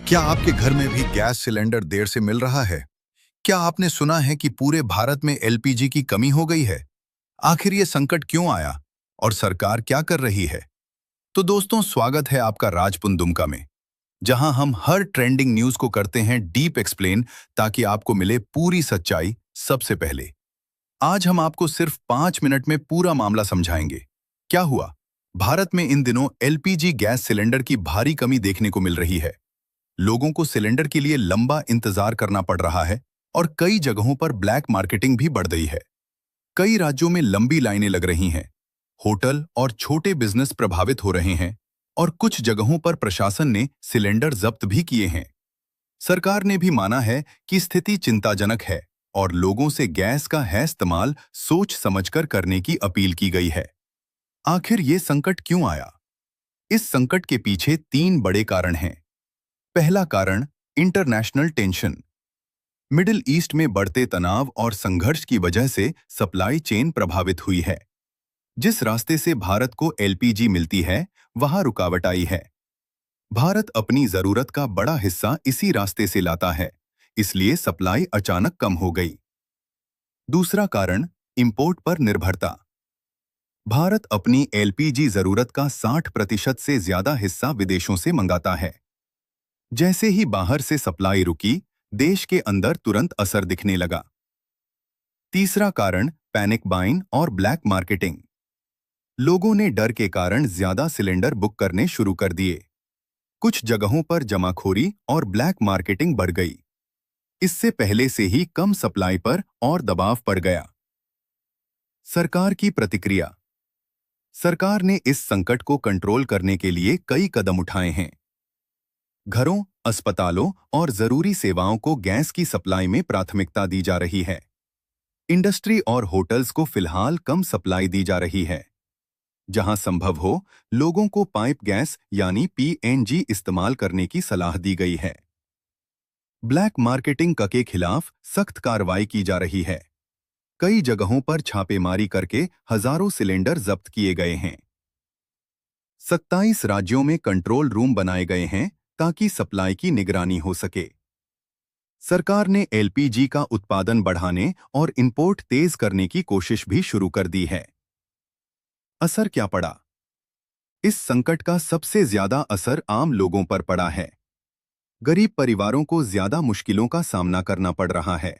क्या आपके घर में भी गैस सिलेंडर देर से मिल रहा है? क्या आपने सुना है कि पूरे भारत में एलपीजी की कमी हो गई है? आखिर ये संकट क्यों आया और सरकार क्या कर रही है? तो दोस्तों, स्वागत है आपका राजपुन दुमका में, जहां हम हर ट्रेंडिंग न्यूज को करते हैं डीप एक्सप्लेन, ताकि आपको मिले पूरी सच्चाई सबसे पहले। आज हम आपको सिर्फ 5 मिनट में पूरा मामला समझाएंगे। क्या हुआ? भारत में इन दिनों एलपीजी गैस सिलेंडर की भारी कमी देखने को मिल रही है। लोगों को सिलेंडर के लिए लंबा इंतजार करना पड़ रहा है और कई जगहों पर ब्लैक मार्केटिंग भी बढ़ गई है। कई राज्यों में लंबी लाइनें लग रही हैं, होटल और छोटे बिजनेस प्रभावित हो रहे हैं और कुछ जगहों पर प्रशासन ने सिलेंडर जब्त भी किए हैं। सरकार ने भी माना है कि स्थिति चिंताजनक है और लोगों से गैस का है इस्तेमाल सोच समझकर करने की अपील की गई है। आखिर ये संकट क्यों आया? इस संकट के पीछे 3 बड़े कारण हैं। पहला कारण, इंटरनेशनल टेंशन। मिडिल ईस्ट में बढ़ते तनाव और संघर्ष की वजह से सप्लाई चेन प्रभावित हुई है। जिस रास्ते से भारत को एलपीजी मिलती है, वहां रुकावट आई है। भारत अपनी जरूरत का बड़ा हिस्सा इसी रास्ते से लाता है, इसलिए सप्लाई अचानक कम हो गई। दूसरा कारण, इंपोर्ट पर निर्भरता। भारत अपनी एलपीजी जरूरत का 60% से ज्यादा हिस्सा विदेशों से मंगाता है। जैसे ही बाहर से सप्लाई रुकी, देश के अंदर तुरंत असर दिखने लगा। तीसरा कारण, पैनिक बाइंग और ब्लैक मार्केटिंग। लोगों ने डर के कारण ज्यादा सिलेंडर बुक करने शुरू कर दिए। कुछ जगहों पर जमाखोरी और ब्लैक मार्केटिंग बढ़ गई। इससे पहले से ही कम सप्लाई पर और दबाव पड़ गया। सरकार की प्रतिक्रिया। सरकार ने इस संकट को कंट्रोल करने के लिए कई कदम उठाए हैं। घरों, अस्पतालों और जरूरी सेवाओं को गैस की सप्लाई में प्राथमिकता दी जा रही है। इंडस्ट्री और होटल्स को फिलहाल कम सप्लाई दी जा रही है। जहां संभव हो, लोगों को पाइप गैस यानी पीएनजी इस्तेमाल करने की सलाह दी गई है। ब्लैक मार्केटिंग के खिलाफ सख्त कार्रवाई की जा रही है। कई जगहों पर छापेमारी करके हजारों सिलेंडर जब्त किए गए हैं। 27 राज्यों में कंट्रोल रूम बनाए गए हैं ताकि सप्लाई की निगरानी हो सके। सरकार ने एलपीजी का उत्पादन बढ़ाने और इंपोर्ट तेज करने की कोशिश भी शुरू कर दी है। असर क्या पड़ा? इस संकट का सबसे ज्यादा असर आम लोगों पर पड़ा है। गरीब परिवारों को ज्यादा मुश्किलों का सामना करना पड़ रहा है।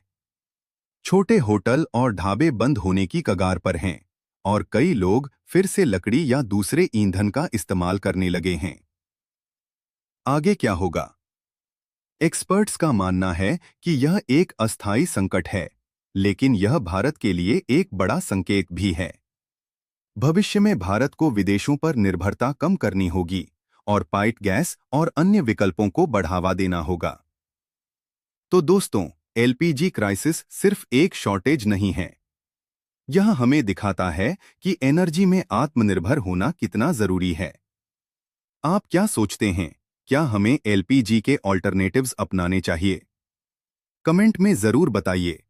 छोटे होटल और ढाबे बंद होने की कगार पर हैं और कई लोग फिर से लकड़ी या दूसरे ईंधन का इस्तेमाल करने लगे हैं। आगे क्या होगा? एक्सपर्ट्स का मानना है कि यह एक अस्थायी संकट है, लेकिन यह भारत के लिए एक बड़ा संकेत भी है। भविष्य में भारत को विदेशों पर निर्भरता कम करनी होगी और पाइप गैस और अन्य विकल्पों को बढ़ावा देना होगा। तो दोस्तों, एलपीजी क्राइसिस सिर्फ एक शॉर्टेज नहीं है। यह हमें दिखाता है कि एनर्जी में आत्मनिर्भर होना कितना जरूरी है। आप क्या सोचते हैं? क्या हमें एलपीजी के ऑल्टरनेटिव्स अपनाने चाहिए? कमेंट में जरूर बताइए।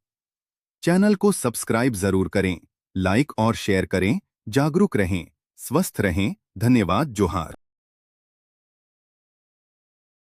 चैनल को सब्सक्राइब जरूर करें, लाइक और शेयर करें। जागरूक रहें, स्वस्थ रहें। धन्यवाद। जोहार।